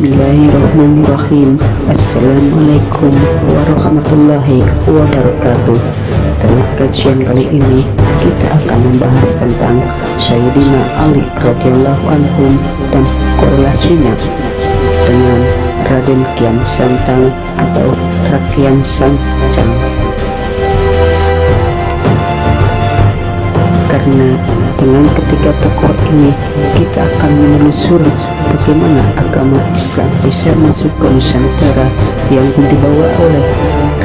Bismillahirrahmanirrahim. Assalamualaikum warahmatullahi wabarakatuh. Dalam kajian kali ini kita akan membahas tentang Sayyidina Ali radhiyallahu anhu dan korelasinya dengan Raden Kian Santang atau Rakian Sancang. Karena dengan ketiga tokoh ini kita akan menelusuri bagaimana agama Islam bisa masuk ke Nusantara yang dibawa oleh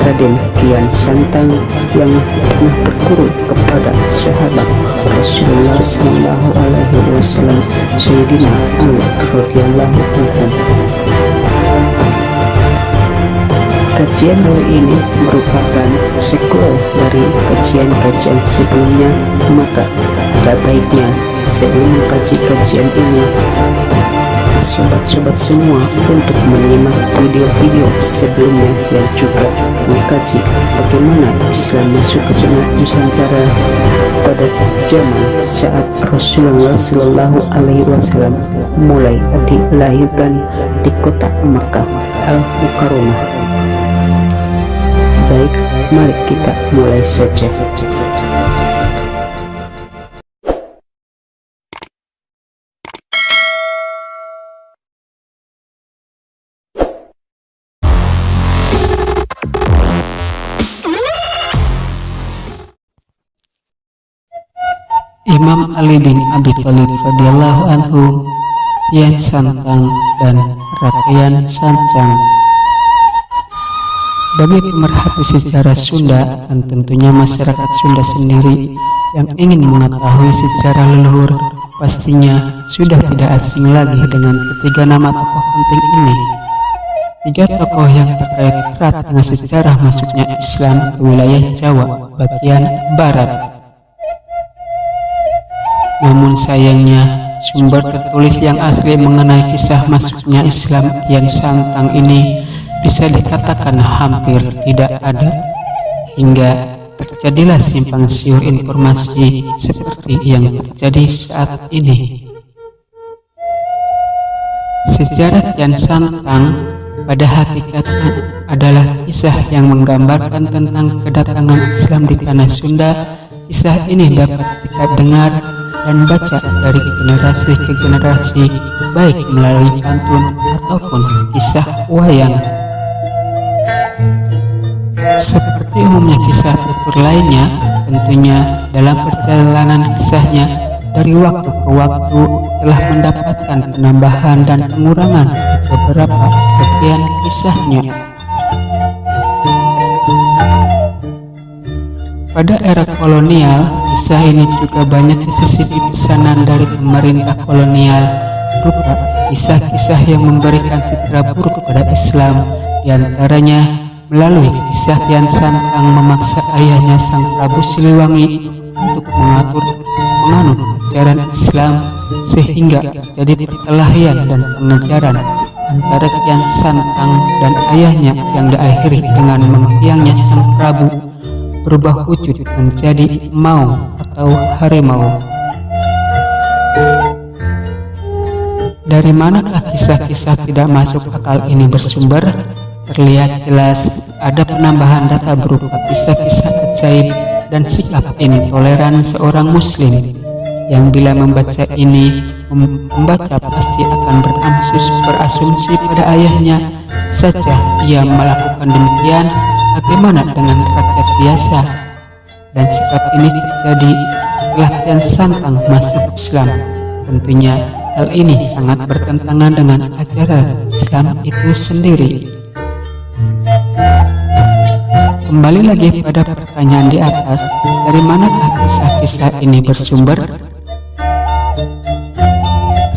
Raden Kian Santang yang pernah berguru kepada sahabat Rasulullah SAW Sayyidina Ali radhiyallahu anhu. Kajian kali ini merupakan sequel dari kajian-kajian sebelumnya, maka ada baiknya sebelum kajian ini sobat-sobat semua untuk menyimak video-video sebelumnya yang juga mengkaji bagaimana Islam masuk ke tanah Nusantara pada zaman saat Rasulullah SAW mulai dilahirkan di kota Makkah Al-Mukarramah. Baik, mari kita mulai saja. Imam Ali bin Abi Thalib radhiyallahu anhu, Kian Santang dan Rakian Sancang. Bagi pemerhati sejarah Sunda dan tentunya masyarakat Sunda sendiri yang ingin mengetahui sejarah leluhur, pastinya sudah tidak asing lagi dengan ketiga nama tokoh penting ini. Tiga tokoh yang terkait erat dengan sejarah masuknya Islam ke wilayah Jawa bagian barat. Namun sayangnya, sumber tertulis yang asli mengenai kisah masuknya Islam Kian Santang ini bisa dikatakan hampir tidak ada, hingga terjadilah simpang siur informasi seperti yang terjadi saat ini. Sejarah Kian Santang pada hakikatnya adalah kisah yang menggambarkan tentang kedatangan Islam di tanah Sunda. Kisah ini dapat kita dengar dan baca dari generasi ke generasi, baik melalui pantun ataupun kisah wayang. Seperti umumnya kisah tutur lainnya, tentunya dalam perjalanan kisahnya dari waktu ke waktu telah mendapatkan penambahan dan pengurangan beberapa bagian kisahnya. Pada era kolonial, kisah ini juga banyak disisipi pesanan dari pemerintah kolonial berupa kisah-kisah yang memberikan citra buruk pada Islam, diantaranya melalui kisah Kian Santang memaksa ayahnya Sang Prabu Siliwangi untuk menganut ajaran Islam, sehingga terjadi perkelahian dan pengejaran antara Kian Santang dan ayahnya yang diakhiri dengan menghiangnya Sang Prabu berubah wujud menjadi maung atau harimau. Dari manakah kisah-kisah tidak masuk akal ini bersumber? Terlihat jelas ada penambahan data berupa kisah-kisah ajaib dan sikap intoleran seorang muslim yang bila membaca ini, pembaca pasti akan berasumsi pada ayahnya saja ia melakukan demikian, bagaimana dengan rakyat biasa? Dan sikap ini terjadi setelah Kian Santang masuk Islam. Tentunya hal ini sangat bertentangan dengan ajaran Islam itu sendiri. Kembali lagi pada pertanyaan di atas, dari manakah kisah-kisah ini bersumber?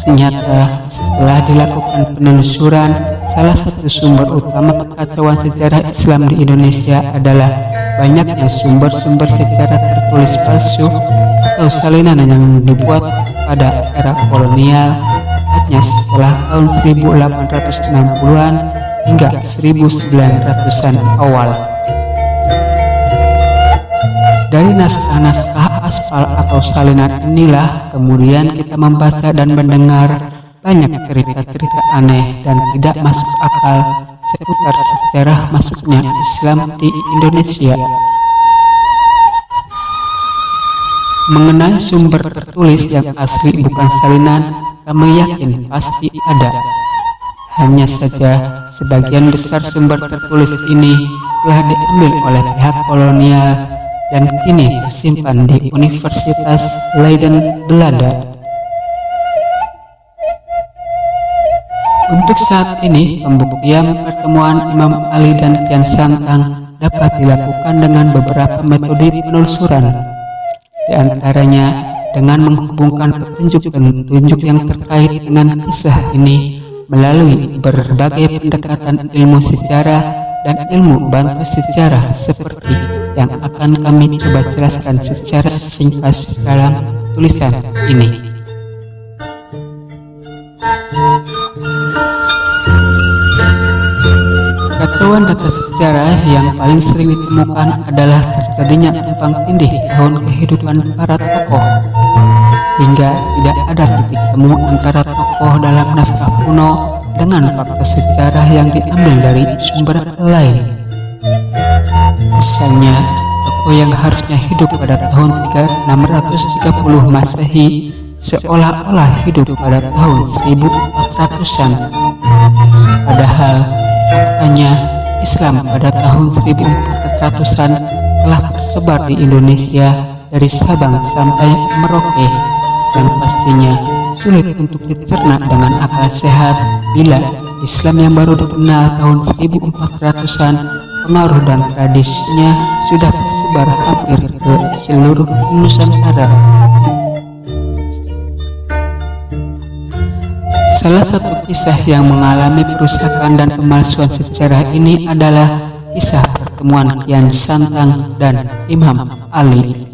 Ternyata setelah dilakukan penelusuran, salah satu sumber utama kekacauan sejarah Islam di Indonesia adalah banyaknya sumber-sumber sejarah tertulis palsu atau salinan yang dibuat pada era kolonial, hanya setelah tahun 1860-an hingga 1900-an awal. Dari naskah-naskah aspal atau salinan inilah kemudian kita membaca dan mendengar banyak cerita-cerita aneh dan tidak masuk akal seputar sejarah masuknya Islam di Indonesia. Mengenai sumber tertulis yang asli bukan salinan, kami yakin pasti ada. Hanya saja, sebagian besar sumber tertulis ini telah diambil oleh pihak kolonial dan kini tersimpan di Universitas Leiden, Belanda. Untuk saat ini, pembuktian pertemuan Imam Ali dan Kian Santang dapat dilakukan dengan beberapa metode penelusuran. Di antaranya dengan menghubungkan petunjuk-petunjuk yang terkait dengan kisah ini melalui berbagai pendekatan ilmu sejarah dan ilmu bantu sejarah seperti yang akan kami coba jelaskan secara singkat dalam tulisan ini. Kekacauan data sejarah yang paling sering ditemukan adalah terjadinya tumpang tindih tahun kehidupan para tokoh, hingga tidak ada titik temu antara tokoh dalam naskah kuno dengan fakta sejarah yang diambil dari sumber lain. Misalnya, tokoh yang harusnya hidup pada tahun 630 Masehi seolah-olah hidup pada tahun 1400-an. Padahal faktanya Islam pada tahun 1400-an telah tersebar di Indonesia dari Sabang sampai Merauke, yang pastinya sulit untuk dicerna dengan akal sehat bila Islam yang baru dikenal tahun 1400-an, pengaruh dan tradisinya sudah tersebar hampir ke seluruh Nusantara. Salah satu kisah yang mengalami perusakan dan pemalsuan sejarah ini adalah kisah pertemuan Kian Santang dan Imam Ali.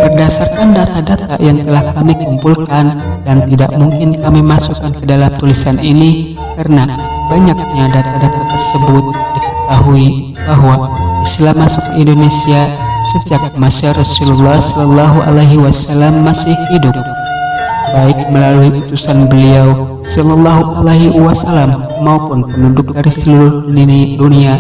Berdasarkan data-data yang telah kami kumpulkan dan tidak mungkin kami masukkan ke dalam tulisan ini karena banyaknya data-data tersebut, diketahui bahwa Islam masuk ke Indonesia sejak masa Rasulullah SAW masih hidup, baik melalui utusan beliau SAW maupun penduduk dari seluruh dunia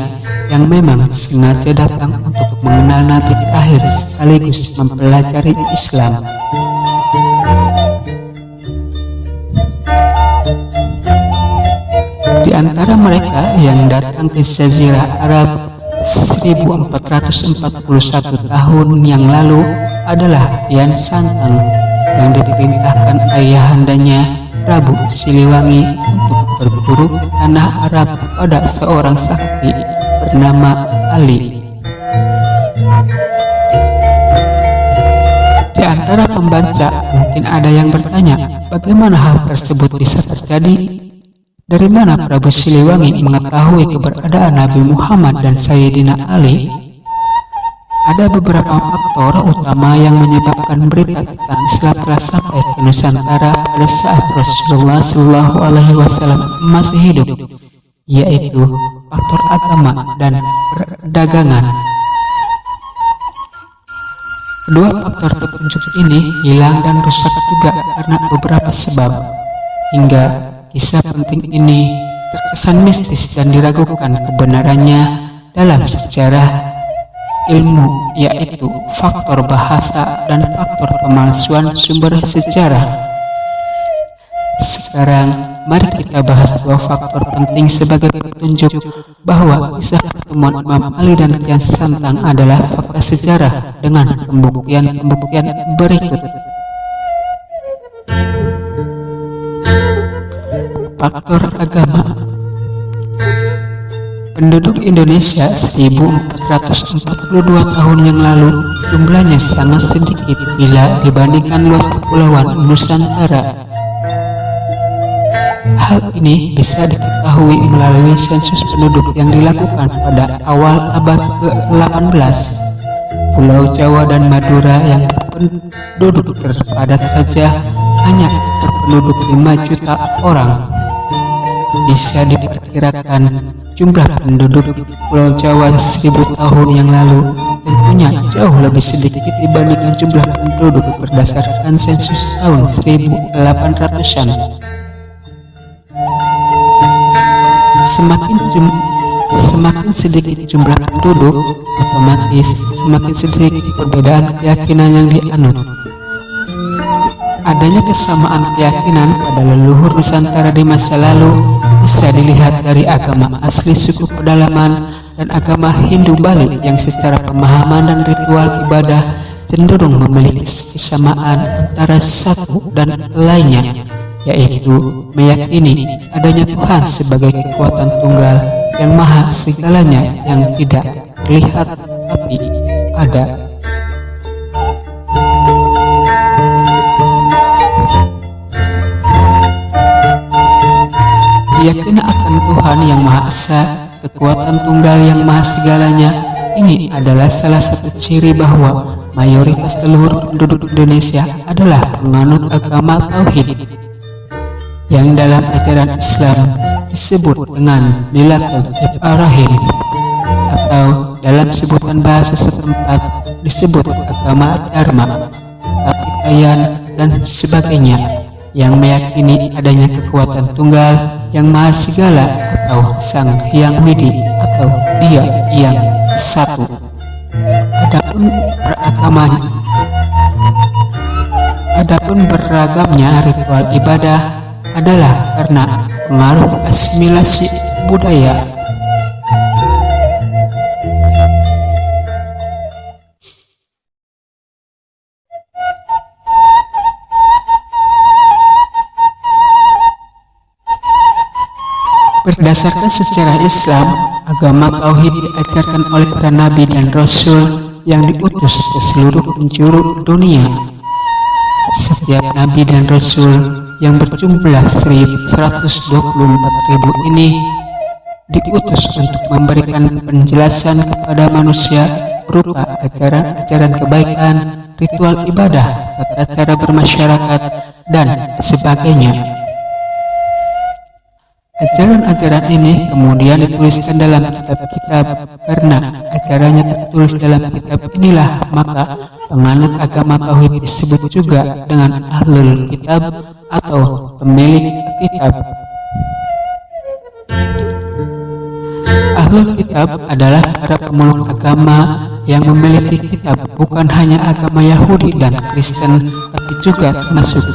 yang memang sengaja datang untuk mengenal Nabi terakhir sekaligus mempelajari Islam. Di antara mereka yang datang ke Jazirah Arab 1441 tahun yang lalu adalah Kian Santang yang diperintahkan ayahandanya Prabu Siliwangi untuk berburu ke tanah Arab kepada seorang sakti bernama Ali. Di antara pembaca mungkin ada yang bertanya, bagaimana hal tersebut bisa terjadi? Dari mana Prabu Siliwangi mengetahui keberadaan Nabi Muhammad dan Sayyidina Ali? Ada beberapa faktor utama yang menyebabkan berita tentang Islam telah sampai ke Nusantara pada saat Rasulullah SAW masih hidup, yaitu faktor agama dan perdagangan. Kedua faktor petunjuk ini hilang dan rusak juga karena beberapa sebab, hingga kisah penting ini terkesan mistis dan diragukan kebenarannya dalam sejarah ilmu, yaitu faktor bahasa dan faktor pemalsuan sumber sejarah. Sekarang mari kita bahas dua faktor penting sebagai petunjuk bahwa kisah pertemuan Imam Ali dan Kian Santang adalah fakta sejarah dengan pembuktian berikut. Faktor agama. Penduduk Indonesia 1442 tahun yang lalu jumlahnya sangat sedikit bila dibandingkan luas kepulauan Nusantara. Hal ini bisa diketahui melalui sensus penduduk yang dilakukan pada awal abad ke-18. Pulau Jawa dan Madura yang berpenduduk terpadat saja hanya berpenduduk 5 juta orang. Bisa diperkirakan jumlah penduduk Pulau Jawa 1000 tahun yang lalu tentunya jauh lebih sedikit dibandingkan jumlah penduduk berdasarkan sensus tahun 1800-an. Semakin sedikit jumlah penduduk, otomatis semakin sedikit perbedaan keyakinan yang dianut. Adanya kesamaan keyakinan pada leluhur Nusantara di masa lalu bisa dilihat dari agama asli suku pedalaman dan agama Hindu Bali yang secara pemahaman dan ritual ibadah cenderung memiliki kesamaan antara satu dan lainnya, yaitu meyakini adanya Tuhan sebagai kekuatan tunggal yang maha segalanya yang tidak terlihat tapi ada. Keyakinan akan Tuhan yang Maha Esa, kekuatan tunggal yang maha segalanya, ini adalah salah satu ciri bahwa mayoritas leluhur penduduk Indonesia adalah penganut agama Tauhid, yang dalam ajaran Islam disebut dengan Millatul Ibrahim, atau dalam sebutan bahasa setempat disebut agama Dharma, Kapitayan, dan sebagainya, yang meyakini adanya kekuatan tunggal yang maha segala atau Sang Hyang Widi atau Dia yang satu. Adapun beragamnya ritual ibadah adalah karena pengaruh asimilasi budaya. Berdasarkan sejarah Islam, agama Tauhid diajarkan oleh para nabi dan rasul yang diutus ke seluruh penjuru dunia. Setiap nabi dan rasul yang berjumlah 124.000 ini diutus untuk memberikan penjelasan kepada manusia berupa ajaran-ajaran kebaikan, ritual ibadah, tata cara bermasyarakat, dan sebagainya. Ajaran-ajaran ini kemudian dituliskan dalam kitab-kitab. Karena ajarannya tertulis dalam kitab inilah, maka penganut agama Tauhid disebut juga dengan Ahlul Kitab atau pemilik kitab. Ahlul Kitab adalah para pemeluk agama yang memiliki kitab, bukan hanya agama Yahudi dan Kristen, tapi juga termasuk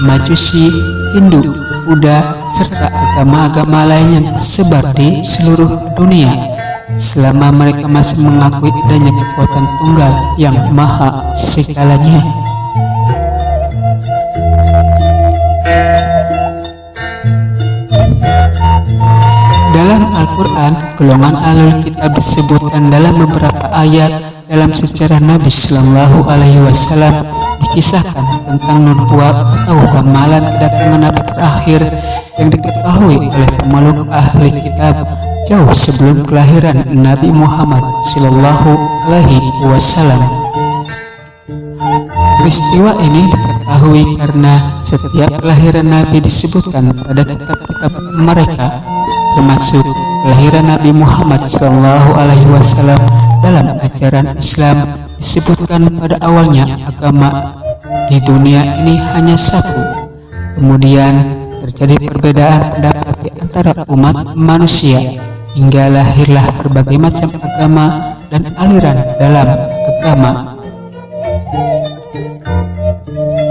Majusi, Hindu, Buddha, serta agama-agama lain yang tersebar di seluruh dunia, selama mereka masih mengakui adanya kekuatan tunggal yang maha segalanya. Dalam Al-Quran, golongan Ahlul Kitab disebutkan dalam beberapa ayat. Dalam sejarah Nabi Sallallahu Alaihi Wasallam dikisahkan tentang nubuat atau ramalan kedatangan Nabi terakhir yang diketahui oleh pemeluk ahli kitab jauh sebelum kelahiran Nabi Muhammad Sallallahu Alaihi Wasallam. Peristiwa ini diketahui karena setiap kelahiran Nabi disebutkan pada kitab-kitab mereka, termasuk kelahiran Nabi Muhammad Sallallahu Alaihi Wasallam. Dalam ajaran Islam disebutkan pada awalnya agama di dunia ini hanya satu. Kemudian terjadi perbedaan pendapat di antara umat manusia hingga lahirlah berbagai macam agama dan aliran dalam agama.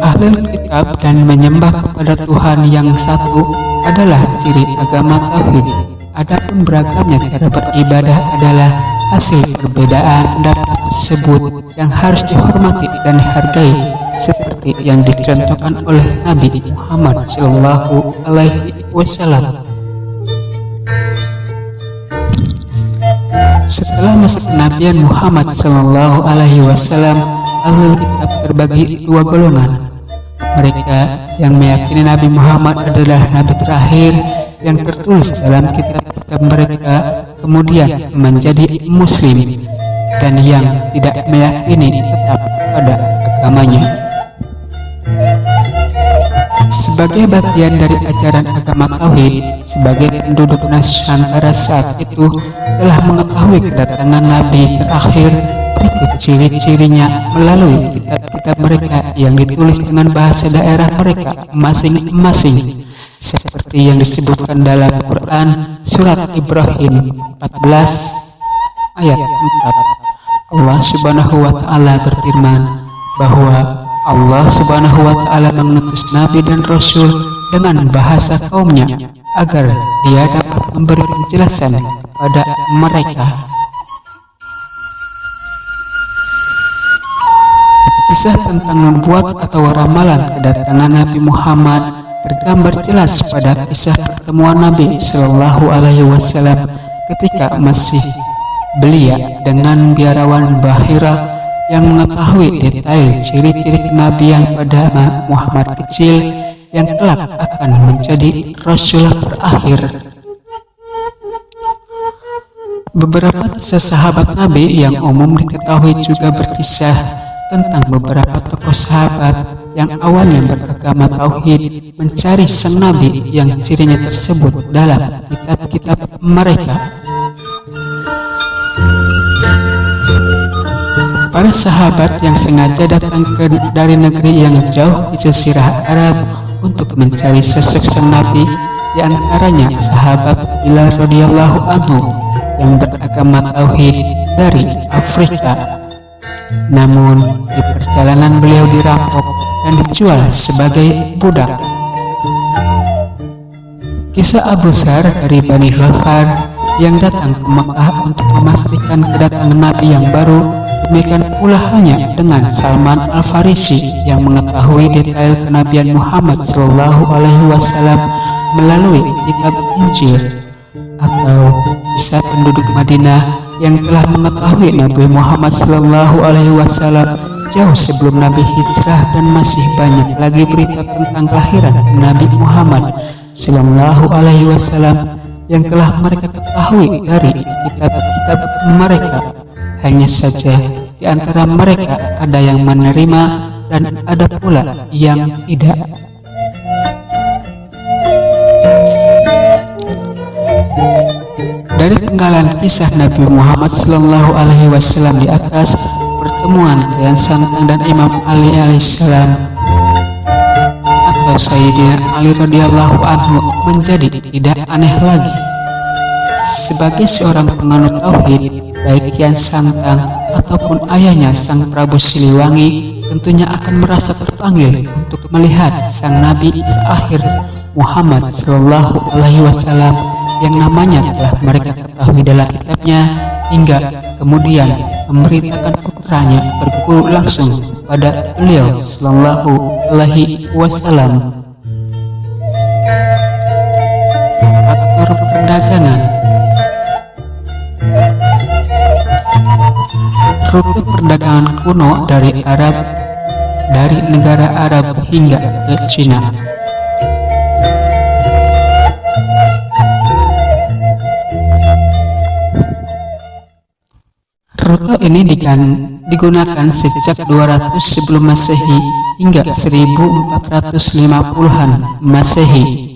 Ahlul Kitab dan menyembah kepada Tuhan yang satu adalah ciri agama Tauhid. Adapun beragamnya cara beribadah adalah hasil perbedaan pendapat tersebut yang harus dihormati dan dihargai, seperti yang dicontohkan oleh Nabi Muhammad Sallallahu Alaihi Wasallam. Setelah masa kenabian Muhammad Sallallahu Alaihi Wasallam, Ahlul Kitab terbagi dua golongan. Mereka yang meyakini Nabi Muhammad adalah Nabi terakhir yang tertulis dalam kitab-kitab mereka, kemudian menjadi Muslim, dan yang tidak meyakini tetap pada agamanya. Sebagai bagian dari ajaran agama Tauhid, sebagai penduduk Nusantara saat itu telah mengetahui kedatangan Nabi terakhir. Berikut ciri-cirinya melalui kitab-kitab mereka yang ditulis dengan bahasa daerah mereka masing-masing, seperti yang disebutkan dalam Quran Surat Ibrahim 14 ayat 4. Allah Subhanahu wa Ta'ala berfirman bahwa Allah Subhanahu wa Ta'ala mengutus Nabi dan Rasul dengan bahasa kaumnya agar dia dapat memberi penjelasan pada mereka. Kisah tentang membuat atau ramalan kedatangan Nabi Muhammad tergambar jelas pada kisah pertemuan Nabi Shallallahu Alaihi Wasallam ketika masih belia dengan biarawan Bahira yang mengetahui detail ciri-ciri kenabian pada Muhammad kecil yang kelak akan menjadi Rasul terakhir. Beberapa kisah sahabat Nabi yang umum diketahui juga berkisah tentang beberapa tokoh sahabat yang awalnya beragama Tauhid mencari sang Nabi yang cirinya tersebut dalam kitab-kitab mereka. Para sahabat yang sengaja datang dari negeri yang jauh di Jazirah Arab untuk mencari sosok sang Nabi, di antaranya sahabat Bilal radhiyallahu anhu yang beragama Tauhid dari Afrika. Namun di perjalanan beliau dirampok dan dijual sebagai budak. Kisah Abu Dzar dari Bani Ghafar yang datang ke Mekah untuk memastikan kedatangan Nabi yang baru. Demikian pula halnya dengan Salman Al-Farisi yang mengetahui detail kenabian Muhammad Shallallahu Alaihi Wasallam melalui kitab Injil, atau kisah penduduk Madinah yang telah mengetahui Nabi Muhammad Shallallahu Alaihi Wasallam jauh sebelum Nabi hijrah, dan masih banyak lagi berita tentang kelahiran Nabi Muhammad Shallallahu Alaihi Wasallam yang telah mereka ketahui dari kitab-kitab mereka. Hanya saja di antara mereka ada yang menerima dan ada pula yang tidak. Dari penggalan kisah Nabi Muhammad Sallallahu Alaihi Wasallam di atas, pertemuan Kian Santang dan Imam Ali alaihissalam atau Sayyidina Ali radhiyallahu anhu menjadi tidak aneh lagi. Sebagai seorang penganut tauhid, baik Kian Santang ataupun ayahnya Sang Prabu Siliwangi tentunya akan merasa terpanggil untuk melihat sang Nabi terakhir Muhammad Sallallahu Alaihi Wasallam yang namanya telah mereka ketahui dalam kitabnya, hingga kemudian memberitakan putranya berguru langsung pada beliau Sallallahu Alaihi Wasallam. Faktor perdagangan. Rute perdagangan kuno dari negara Arab hingga ke Cina. Rute ini digunakan sejak 200 sebelum Masehi hingga 1450-an Masehi.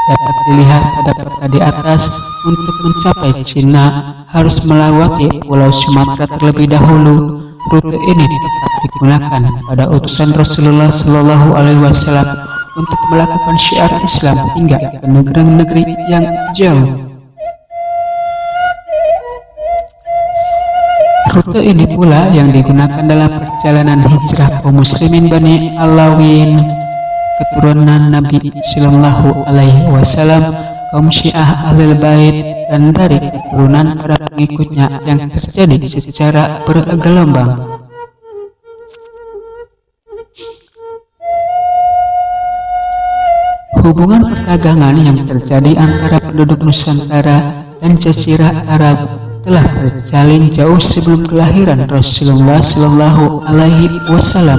Dapat dilihat pada peta di atas. Untuk mencapai Cina harus melewati Pulau Sumatera terlebih dahulu. Rute ini tetap digunakan pada utusan Rasulullah Sallallahu Alaihi Wasallam untuk melakukan syiar Islam hingga ke negeri-negeri yang jauh. Rute ini pula yang digunakan dalam perjalanan hijrah kaum muslimin Bani Alawin, keturunan Nabi Sallallahu Alaihi Wasallam, kaum Syiah Ahlul Bait, dan dari keturunan para pengikutnya yang terjadi secara bergelombang. Hubungan perdagangan yang terjadi antara penduduk Nusantara dan Jazirah Arab telah terjalin jauh sebelum kelahiran Rasulullah Sallallahu Alaihi Wasallam.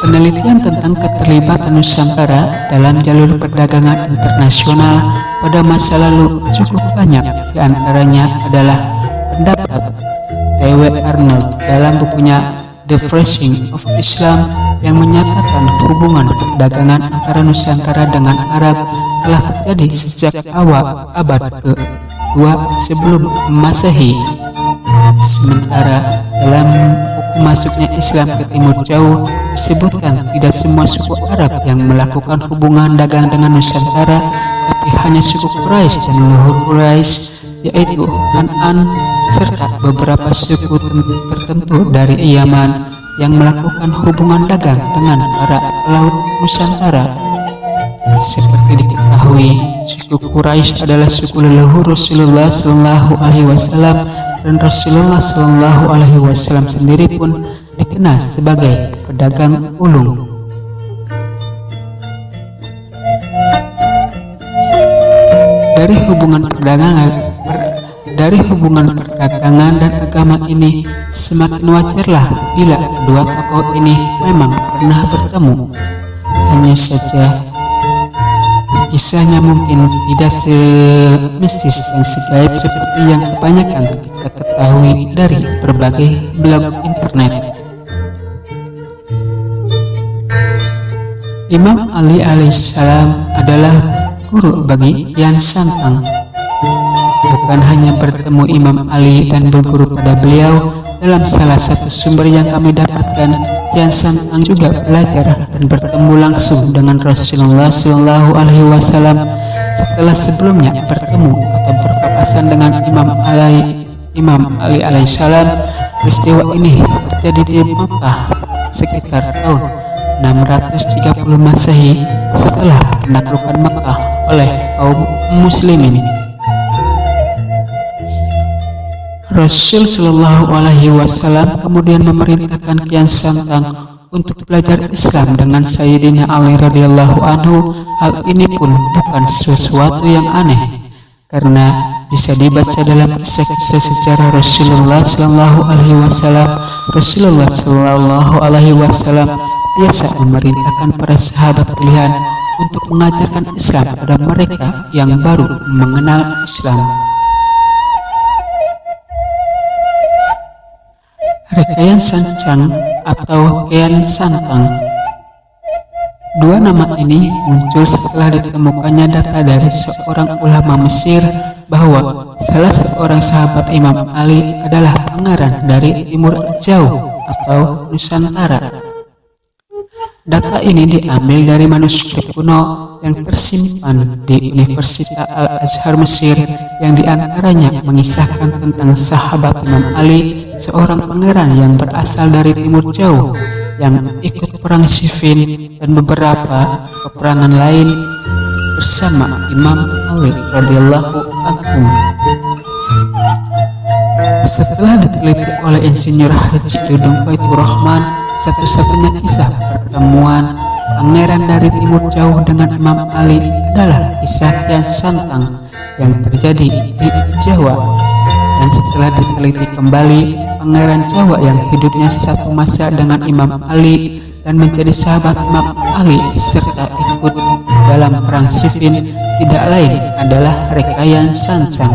Penelitian tentang keterlibatan Nusantara dalam jalur perdagangan internasional pada masa lalu cukup banyak. Di antaranya adalah pendapat T.W. Arnold dalam bukunya The Fashing of Islam yang menyatakan hubungan perdagangan antara Nusantara dengan Arab telah terjadi sejak awal abad ke-2 sebelum Masehi. Sementara dalam buku masuknya Islam ke Timur Jauh disebutkan tidak semua suku Arab yang melakukan hubungan dagang dengan Nusantara, tapi hanya suku Quraisy dan leluhur Quraisy, yaitu Kan'an, serta beberapa suku tertentu dari Yaman yang melakukan hubungan dagang dengan para pelaut Nusantara. Seperti diketahui, suku Quraisy adalah suku leluhur Rasulullah SAW, dan Rasulullah SAW sendiri pun dikenal sebagai pedagang ulung. Dari hubungan perdagangan dan agama ini, semakin wajarlah bila kedua tokoh ini memang pernah bertemu. Hanya saja kisahnya mungkin tidak semistis dan segaib seperti yang kebanyakan kita ketahui dari berbagai blog internet. Imam Ali alaihissalam adalah guru bagi Kian Santang. Bukan hanya bertemu Imam Ali dan berguru pada beliau, dalam salah satu sumber yang kami dapatkan, Kian Santang juga belajar dan bertemu langsung dengan Rasulullah SAW setelah sebelumnya bertemu atau berpapasan dengan Imam Ali alaihissalam. Peristiwa ini terjadi di Mekah sekitar tahun 630 Masehi setelah penaklukan Mekah oleh kaum muslimin. Rasul Shallallahu Alaihi Wasallam kemudian memerintahkan Kian Santang untuk belajar Islam dengan Sayyidina Ali radhiyallahu anhu. Hal ini pun bukan sesuatu yang aneh, karena bisa dibaca dalam kisah-kisah sejarah Rasulullah Shallallahu Alaihi Wasallam. Rasulullah Shallallahu Alaihi Wasallam biasa memerintahkan para sahabat pilihan untuk mengajarkan Islam pada mereka yang baru mengenal Islam. Rekayan Sancang atau Kian Santang. Dua nama ini muncul setelah ditemukannya data dari seorang ulama Mesir bahwa salah seorang sahabat Imam Ali adalah pangeran dari Timur Jauh atau Nusantara. Data ini diambil dari manuskrip kuno yang tersimpan di Universitas Al-Azhar Mesir, yang diantaranya mengisahkan tentang sahabat Imam Ali, seorang pangeran yang berasal dari Timur Jauh yang ikut perang Siffin dan beberapa peperangan lain bersama Imam Ali radhiyallahu anhu. Setelah diteliti oleh Insinyur Haji Dudung Faitur Rahman, satu-satunya kisah pertemuan pangeran dari Timur Jauh dengan Imam Ali adalah kisah Kian Santang yang terjadi di Jawa. Dan setelah diteliti kembali, pangeran Jawa yang hidupnya satu masa dengan Imam Ali dan menjadi sahabat Imam Ali serta ikut dalam perang Siffin tidak lain adalah Rekayan Sancang.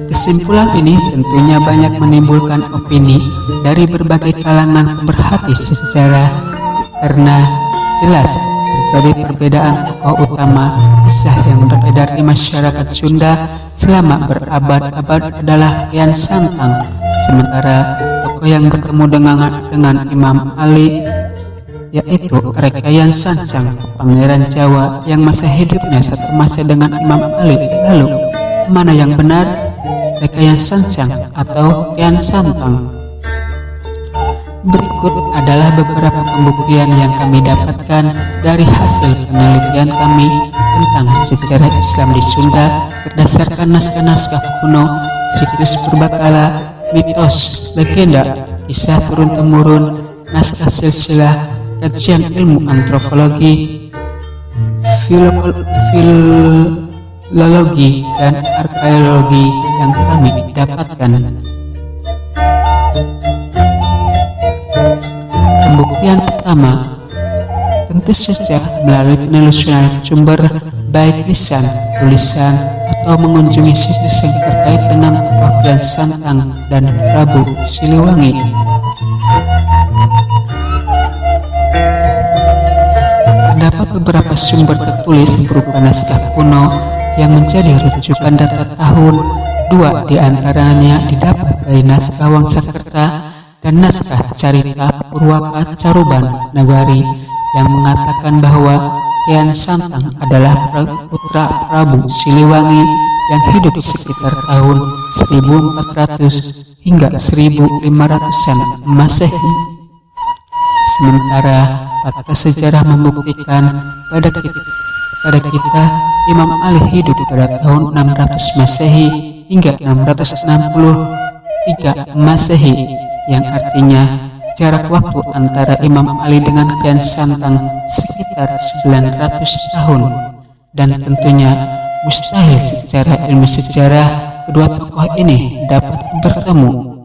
Kesimpulan ini tentunya banyak menimbulkan opini dari berbagai kalangan pemerhati sejarah, karena jelas terjadi perbedaan tokoh utama. Kisah yang beredar di masyarakat Sunda selama berabad-abad adalah Kian Santang, sementara tokoh yang bertemu dengan Imam Ali yaitu Rekayan Sancang, pangeran Jawa yang masa hidupnya satu masa dengan Imam Ali. Lalu mana yang benar, Rekayan Sancang atau Kian Santang? Berikut adalah beberapa pembuktian yang kami dapatkan dari hasil penelitian kami tentang sejarah Islam di Sunda berdasarkan naskah-naskah kuno, situs purbakala, mitos, legenda, kisah turun-temurun, naskah silsilah, kajian ilmu antropologi, filologi, dan arkeologi yang kami dapatkan. Pembuktian pertama, tentu saja melalui penelusuran sumber baik lisan, tulisan, atau mengunjungi situs yang terkait dengan tokoh Kian Santang dan Prabu Siliwangi. Terdapat beberapa sumber tertulis berupa naskah kuno yang menjadi rujukan data tahun. Dua di antaranya didapat dari naskah Wangsakerta dan naskah Carita Purwaka Caruban Nagari yang mengatakan bahwa Kian Santang adalah putra Prabu Siliwangi yang hidup sekitar tahun 1400 hingga 1500-an Masehi. Sementara fakta sejarah membuktikan pada kita Imam Ali hidup pada tahun 600 Masehi hingga 663 Masehi, yang artinya jarak waktu antara Imam Ali dengan Kian Santang sekitar 900 tahun, dan tentunya mustahil secara ilmu sejarah kedua tokoh ini dapat bertemu.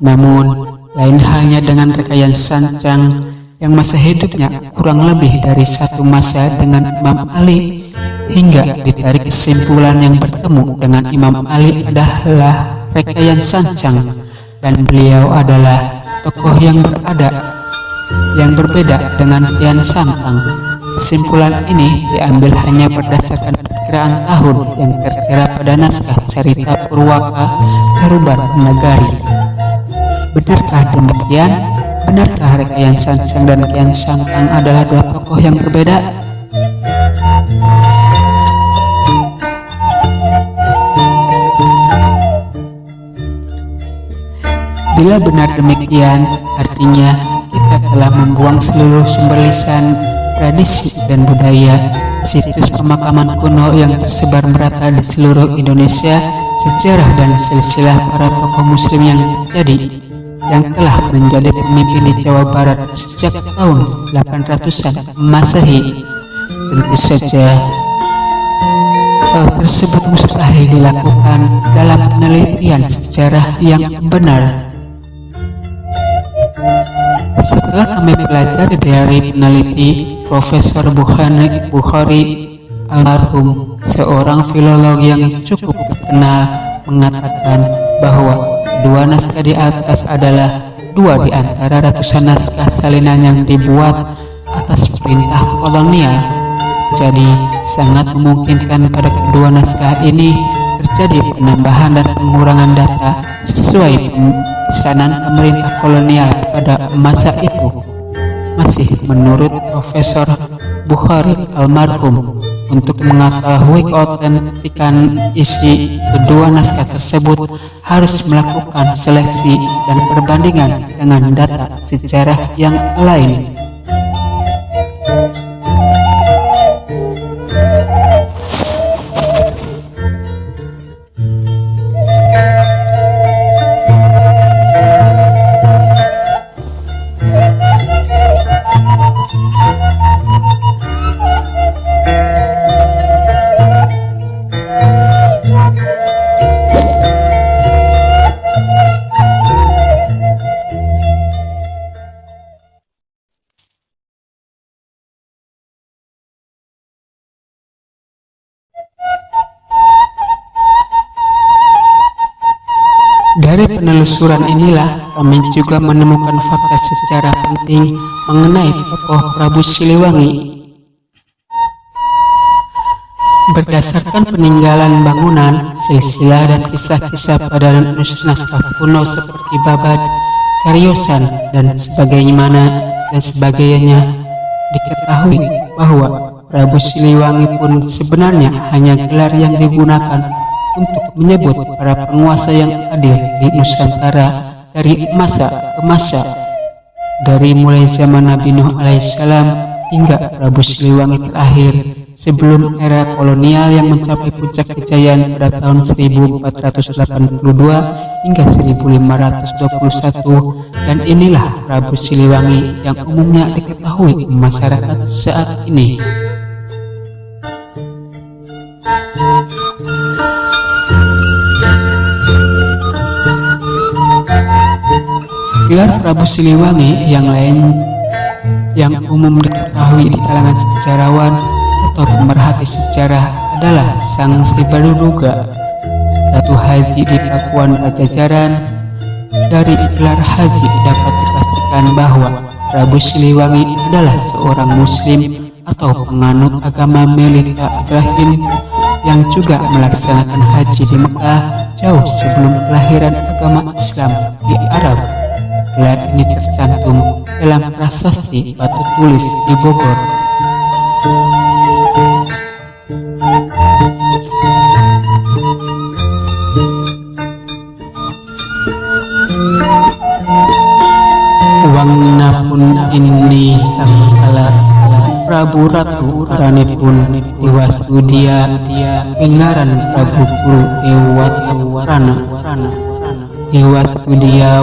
Namun, lain halnya dengan Kian Santang yang masa hidupnya kurang lebih dari satu masa dengan Imam Ali, hingga ditarik kesimpulan yang bertemu dengan Imam Ali adalah Kian Santang, dan beliau adalah tokoh yang berbeda dengan Kian Santang. Kesimpulan ini diambil hanya berdasarkan perkiraan tahun yang tertera pada naskah Carita Purwaka Caruban Nagari. Benarkah demikian? Benarkah Kian Santang dan Kian Santang adalah dua tokoh yang berbeda? Bila benar demikian, artinya kita telah membuang seluruh sumber lisan, tradisi, dan budaya, situs pemakaman kuno yang tersebar merata di seluruh Indonesia, sejarah dan silsilah para tokoh muslim yang telah menjadi pemimpin di Jawa Barat sejak tahun 800-an Masehi. Tentu saja hal tersebut mustahil dilakukan dalam penelitian sejarah yang benar. Setelah kami pelajari dari peneliti Profesor Bukhari almarhum, seorang filolog yang cukup terkenal, mengatakan bahwa kedua naskah di atas adalah dua di antara ratusan naskah salinan yang dibuat atas perintah kolonial. Jadi sangat memungkinkan pada kedua naskah ini terjadi penambahan dan pengurangan data sesuai pesanan pemerintah kolonial pada masa itu. Masih menurut Profesor Bukhari almarhum, untuk mengetahui keautentikan isi kedua naskah tersebut harus melakukan seleksi dan perbandingan dengan data sejarah yang lain. Dari penelusuran inilah kami juga menemukan fakta sejarah penting mengenai tokoh Prabu Siliwangi. Berdasarkan peninggalan bangunan, silsilah dan kisah-kisah pada naskah kuno seperti Babad, Cariosan, dan sebagainya, diketahui bahwa Prabu Siliwangi pun sebenarnya hanya gelar yang digunakan untuk menyebut para penguasa yang adil di Nusantara dari masa ke masa, dari mulai zaman Nabi Nuh alaihissalam hingga Prabu Siliwangi terakhir sebelum era kolonial yang mencapai puncak kejayaan pada tahun 1482 hingga 1521. Dan inilah Prabu Siliwangi yang umumnya diketahui masyarakat saat ini. Gelar Prabu Siliwangi yang lain yang umum diketahui di kalangan sejarawan atau pemerhati sejarah adalah Sang Sri Baduga, Ratu Haji di Pakuan Pajajaran. Dari gelar haji dapat dipastikan bahwa Prabu Siliwangi adalah seorang muslim atau penganut agama Melita Ibrahim yang juga melaksanakan haji di Mekah jauh sebelum kelahiran agama Islam di Arab. Gelar ini tercantum dalam prasasti batu tulis di Bogor. Wangnapun ini sangkala Prabu Ratu Ranipun diwastu dia ingaran Prabu Guru Ewatwarana diwastu dia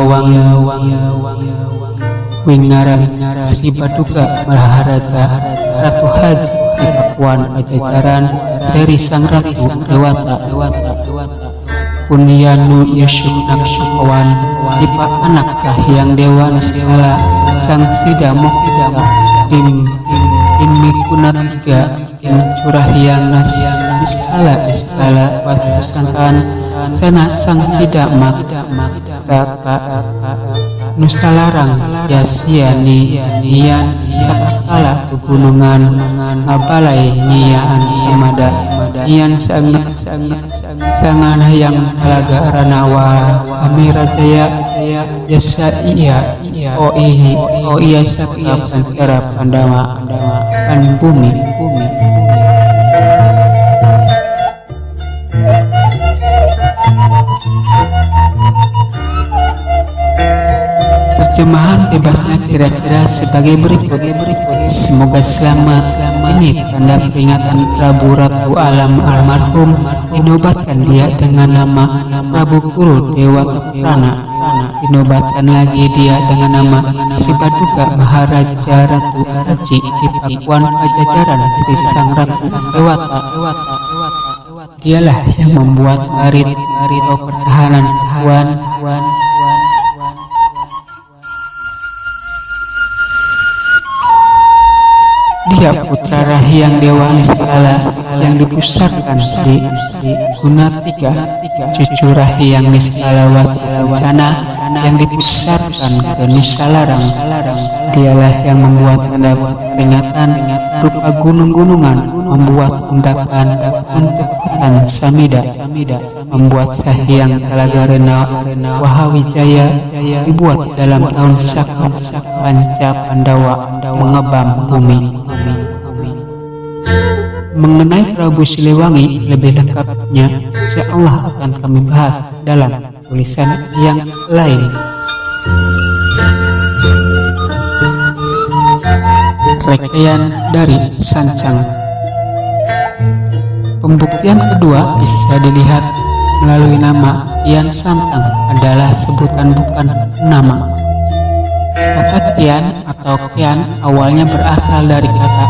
wingaran Sri Baduga Maharaja Ratu Haji di Pakuan Pajajaran seri Sang Ratu Dewata Punyanu Yusuf Naksukawan Dipa anak Rahyang Dewa Niskala Sang Sida Mokta Dimikuna tiga Curah yang Niskala Wastu Sangkan Sana Sang Sida Raka Nusalarang Yasiani Nian Sakala Pegunungan Ngabalai Nyiaan Samada Nian Sangan yang Talaga Ranawa Amira Jaya Yasa iya O iya Sakta Pankara Pandama Pan Bumi Terjemahan bebasnya kira-kira sebagai berikut. Semoga selamat. Ini tanda peringatan Prabu Ratu Alam almarhum dinobatkan dia dengan nama Prabu Guru Dewa Prana. Dinobatkan lagi dia dengan nama Sri Baduga Maharaja Ratu Haji di Pakuan Pajajaran Sri Sang Ratu Dewata. Dialah yang membuat barit atau pertahanan Pakuan. Dia putra Rahyang Dewa Niskala yang dipusatkan di Gunatiga, cucu Rahyang Niskala Wastukencana yang dipusatkan ke Nusalarang. Dialah yang membuat tanda peringatan berupa gunung-gunungan, membuat undakan untuk hutan Samida, membuat Sahyang Talaga Rena Wahawijaya dibuat dalam tahun Saka Panca Pandawa mengebam bumi. Mengenai Prabu Siliwangi lebih lengkapnya insyaallah akan kami bahas dalam tulisan yang lain. Rangkaian dari Sancang. Pembuktian kedua bisa dilihat melalui nama Kian Santang adalah sebutan bukan nama. Kata Kian atau Kian awalnya berasal dari kata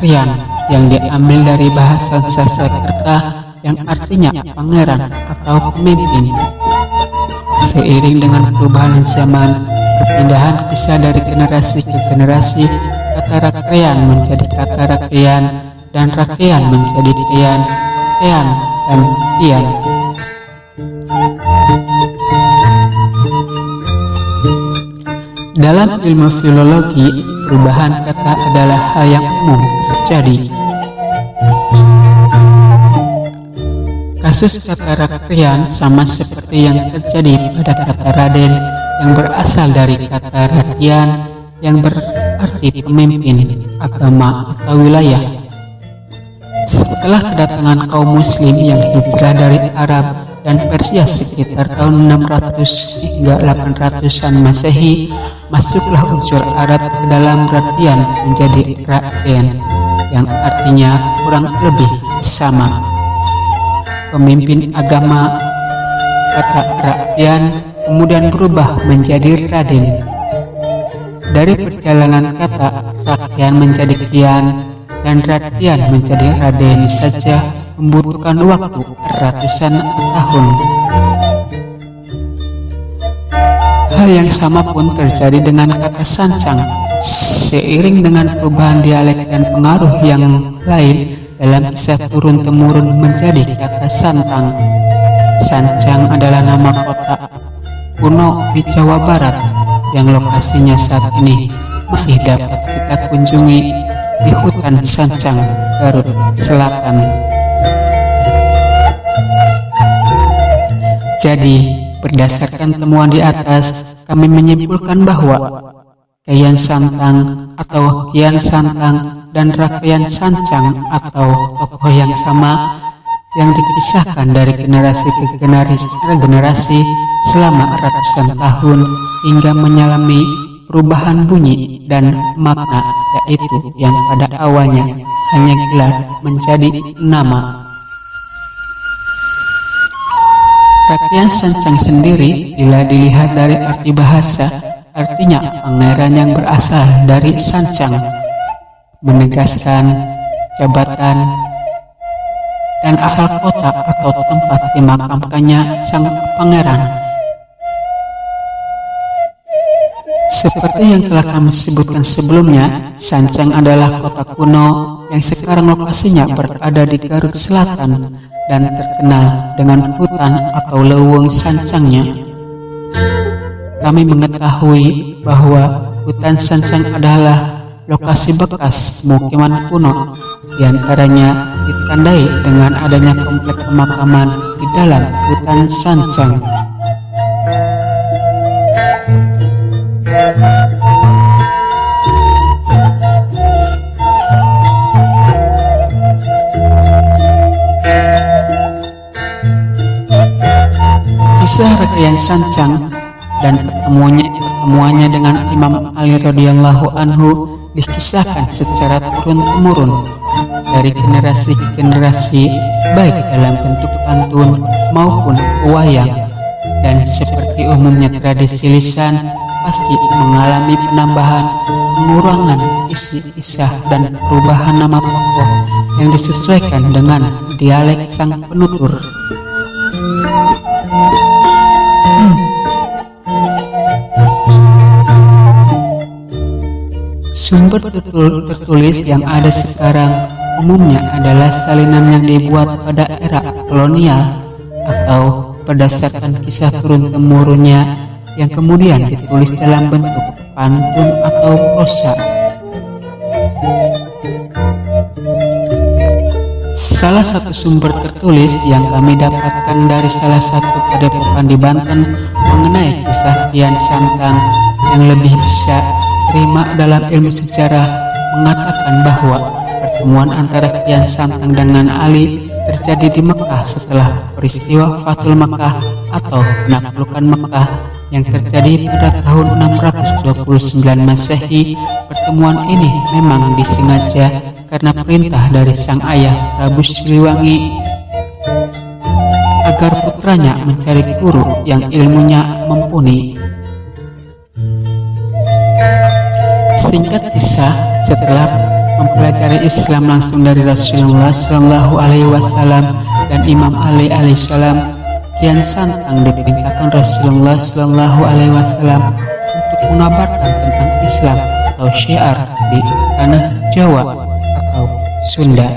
Kian yang diambil dari bahasa Sanskerta yang artinya pangeran atau pemimpin. Seiring dengan perubahan zaman, perpindahan kisah dari generasi ke generasi, kata Rakyan menjadi kata Rakyan dan Rakyan menjadi Kian, Kian dan Kian. Dalam ilmu filologi, perubahan kata adalah hal yang umum terjadi. Kasus kata Rakyan sama seperti yang terjadi pada kata Raden yang berasal dari kata Radian yang berarti pemimpin, agama atau wilayah. Setelah kedatangan kaum muslim yang hijrah dari Arab dan Persia sekitar tahun 600 hingga 800-an Masehi, masuklah unsur Arab ke dalam Radian menjadi Raden yang artinya kurang lebih sama. Pemimpin agama, kata Radian kemudian berubah menjadi Raden. Dari perjalanan kata Rakyan menjadi Kian dan Radian menjadi Raden saja membutuhkan waktu ratusan tahun. Hal yang sama pun terjadi dengan kata Sancang. Seiring dengan perubahan dialek dan pengaruh yang lain dalam kisah turun-temurun menjadi kata Santang. Sancang adalah nama kota kuno di Jawa Barat yang lokasinya saat ini masih dapat kita kunjungi di hutan Sancang, Garut Selatan. Jadi, berdasarkan temuan di atas, kami menyimpulkan bahwa Kian Santang atau Kian Santang dan Rakyat Sancang atau tokoh yang sama yang dikisahkan dari generasi ke generasi selama ratusan tahun hingga mengalami perubahan bunyi dan makna, yaitu yang pada awalnya hanya gelar menjadi nama. Rakyat Sancang sendiri bila dilihat dari arti bahasa, artinya pangeran yang berasal dari Sancang, menegaskan jabatan dan asal kota atau tempat dimakamkannya sang pangeran. Seperti yang telah kami sebutkan sebelumnya, Sancang adalah kota kuno yang sekarang lokasinya berada di Garut Selatan dan terkenal dengan hutan atau leuweung Sancangnya. Kami mengetahui bahwa hutan Sancang adalah lokasi bekas pemukiman kuno, diantaranya ditandai dengan adanya komplek pemakaman di dalam hutan Sancang. Kisah Rakyat Sancang dan pertemuannya dengan Imam Ali radhiyallahu anhu dikisahkan secara turun-temurun dari generasi ke generasi, baik dalam bentuk pantun maupun wayang, dan seperti umumnya tradisi lisan pasti mengalami penambahan, pengurangan isi kisah dan perubahan nama tokoh yang disesuaikan dengan dialek sang penutur. Sumber tertulis yang ada sekarang umumnya adalah salinan yang dibuat pada era kolonial atau berdasarkan kisah turun-temurunnya yang kemudian ditulis dalam bentuk pantun atau prosa. Salah satu sumber tertulis yang kami dapatkan dari salah satu padepokan di Banten mengenai kisah Kian Santang yang lebih bisa terima dalam ilmu sejarah mengatakan bahwa pertemuan antara Kian Santang dengan Ali terjadi di Mekah setelah peristiwa Fathul Mekah atau penaklukan Mekah yang terjadi pada tahun 629 Masehi. Pertemuan ini memang disengaja karena perintah dari sang ayah Prabu Siliwangi agar putranya mencari guru yang ilmunya mumpuni. Singkat kisah, setelah mempelajari Islam langsung dari Rasulullah SAW dan Imam Ali alaihissalam, Kian Santang diperintahkan Rasulullah SAW untuk mengabarkan tentang Islam atau syiar di tanah Jawa atau Sunda.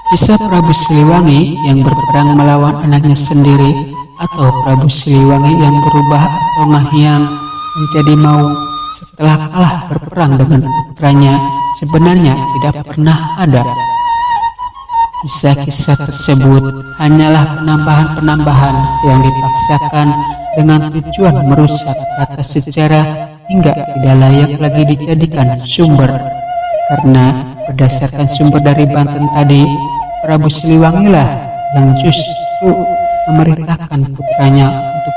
Kisah Prabu Siliwangi yang berperang melawan anaknya sendiri atau Prabu Siliwangi yang berubah atau ngahyang menjadi mau setelah kalah berperang dengan putranya sebenarnya tidak pernah ada. Kisah-kisah tersebut hanyalah penambahan-penambahan yang dipaksakan dengan tujuan merusak kata sejarah hingga tidak layak lagi dijadikan sumber. Karena berdasarkan sumber dari Banten tadi, Prabu Siliwangilah yang justru memerintahkan putranya untuk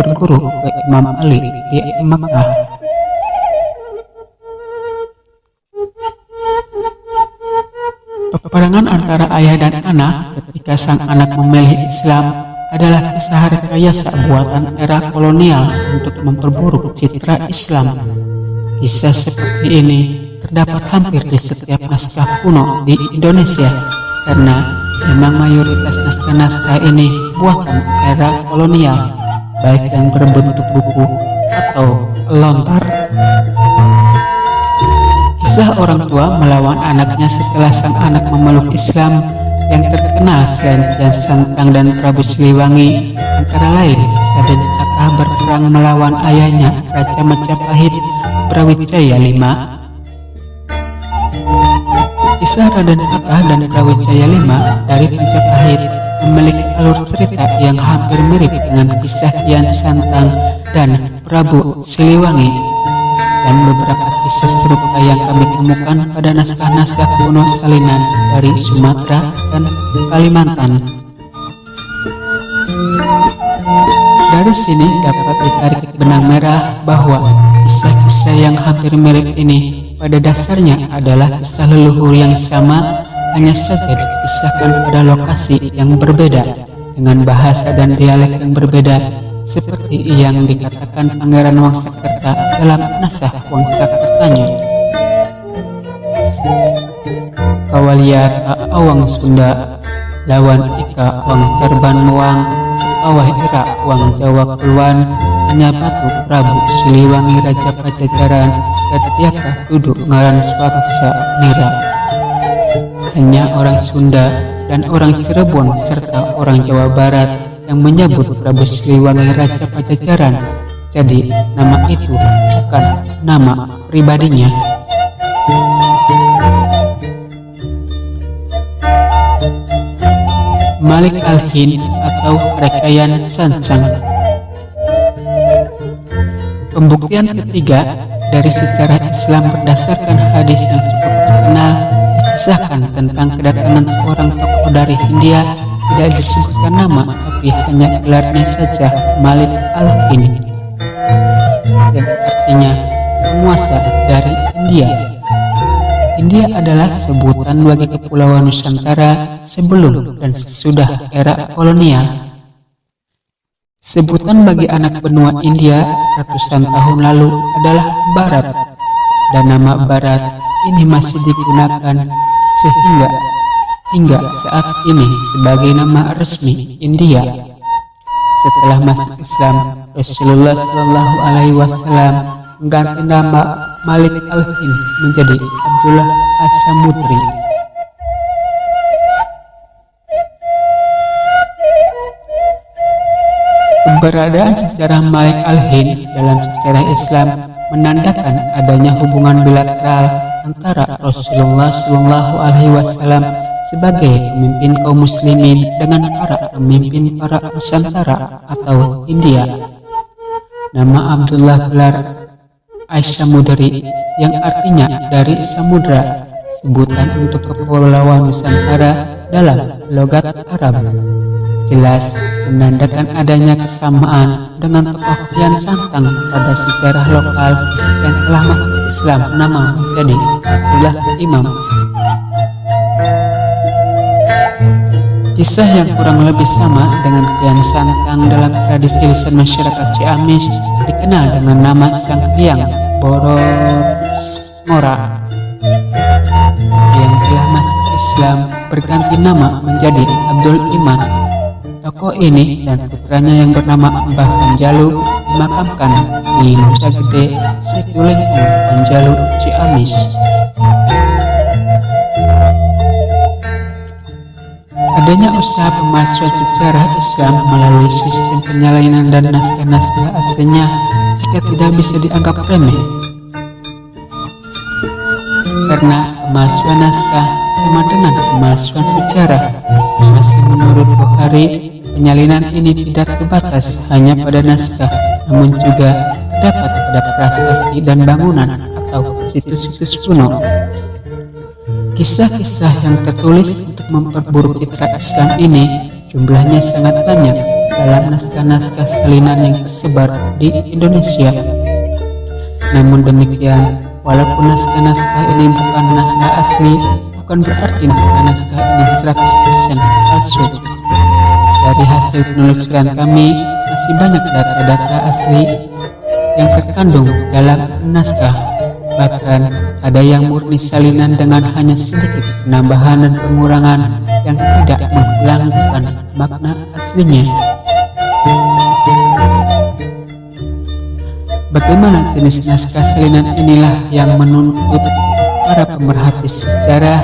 berguru ke Imam Ali di Makkah. Peperangan antara ayah dan anak ketika sang anak memilih Islam adalah kisah rekayasa buatan era kolonial untuk memperburuk citra Islam. Kisah seperti ini terdapat hampir di setiap naskah kuno di Indonesia karena memang mayoritas naskah-naskah ini buatan era kolonial, baik yang berbentuk buku atau lontar. Kisah orang tua melawan anaknya setelah sang anak memeluk Islam yang terkenal selain Kian Santang dan Prabu Siliwangi antara lain Raden Patah berperang melawan ayahnya Raja Majapahit Brawijaya V. Kisah Raden Patah dan Brawijaya V dari Majapahit memiliki alur cerita yang hampir mirip dengan kisah Kian Santang dan Prabu Siliwangi, dan beberapa kisah serupa yang kami temukan pada naskah-naskah kuno salinan dari Sumatera dan Kalimantan. Dari sini dapat ditarik benang merah bahwa kisah-kisah yang hampir mirip ini pada dasarnya adalah kisah leluhur yang sama, hanya saja dikisahkan pada lokasi yang berbeda dengan bahasa dan dialek yang berbeda, seperti yang dikatakan Pangeran Wangsakerta dalam Nasah Wangsakertanya. Kawaliata awang Sunda lawan ika wang Carban Muang sekawah ira wang Jawa Kulwan hanya batu Prabu Siliwangi Raja Pajajaran Ratiaka duduk ngaran swaksa nira. Hanya orang Sunda dan orang Cirebon serta orang Jawa Barat yang menyebut Prabu Siliwangi Raja Pajajaran, jadi nama itu bukan nama pribadinya. Malik Al-Hind atau Rekayan Sansang. Pembuktian ketiga dari sejarah Islam berdasarkan hadis yang cukup terkenal dikisahkan tentang kedatangan seorang tokoh dari India. Tidak disebutkan nama, tapi hanya gelarnya saja Malik Al-Hind, yang artinya penguasa dari India. India adalah sebutan bagi kepulauan Nusantara sebelum dan sesudah era kolonial. Sebutan bagi anak benua India ratusan tahun lalu adalah Barat, dan nama Barat ini masih digunakan hingga saat ini sebagai nama resmi India. Setelah masuk Islam, Rasulullah Shallallahu Alaihi Wasallam mengganti nama Malik Al-Hind menjadi Abdullah As-Samudri. Keberadaan sejarah Malik Al-Hind dalam sejarah Islam menandakan adanya hubungan bilateral antara Rasulullah Shallallahu Alaihi Wasallam sebagai pemimpin kaum muslimin dengan para pemimpin para Nusantara atau India. Nama Abdullah gelar As-Samudri yang artinya dari samudra, sebutan untuk kepulauan Nusantara dalam logat Arab. Jelas menandakan adanya kesamaan dengan tokoh Kian Santang pada sejarah lokal yang telah masuk Islam nama menjadi Abdullah Imam. Kisah yang kurang lebih sama dengan Kian Santang dalam tradisi lisan masyarakat Ciamis dikenal dengan nama Sang Hyang Borongora, yang telah masuk Islam berganti nama menjadi Abdul Iman. Tokoh ini dan putranya yang bernama Mbah Panjalu dimakamkan di Nusa Gede, Situlengkung, Panjalu, Ciamis. Adanya usaha pemalsuan sejarah Islam melalui sistem penyalinan dan naskah-naskah aslinya jika tidak bisa dianggap remeh, karena pemalsuan naskah sama dengan pemalsuan sejarah. Masih menurut Bukhari, penyalinan ini tidak terbatas hanya pada naskah, namun juga terdapat pada prasasti dan bangunan atau situs-situs kuno. Kisah-kisah yang tertulis untuk memperburuk citra Islam ini jumlahnya sangat banyak dalam naskah-naskah salinan yang tersebar di Indonesia. Namun demikian, walaupun naskah-naskah ini bukan naskah asli, bukan berarti naskah-naskah ini 100% palsu. Dari hasil penelusuran kami, masih banyak data-data asli yang terkandung dalam naskah. Bahkan ada yang murni salinan dengan hanya sedikit penambahan dan pengurangan yang tidak menghilangkan makna aslinya. Bagaimana jenis naskah salinan inilah yang menuntut para pemerhati sejarah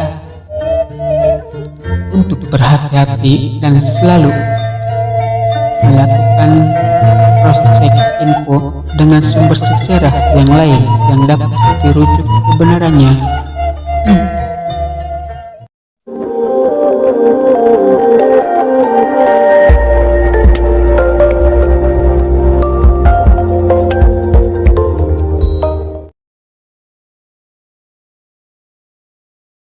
untuk berhati-hati dan selalu melakukan cross check info dengan sumber sejarah yang lain yang dapat dirujuk kebenarannya.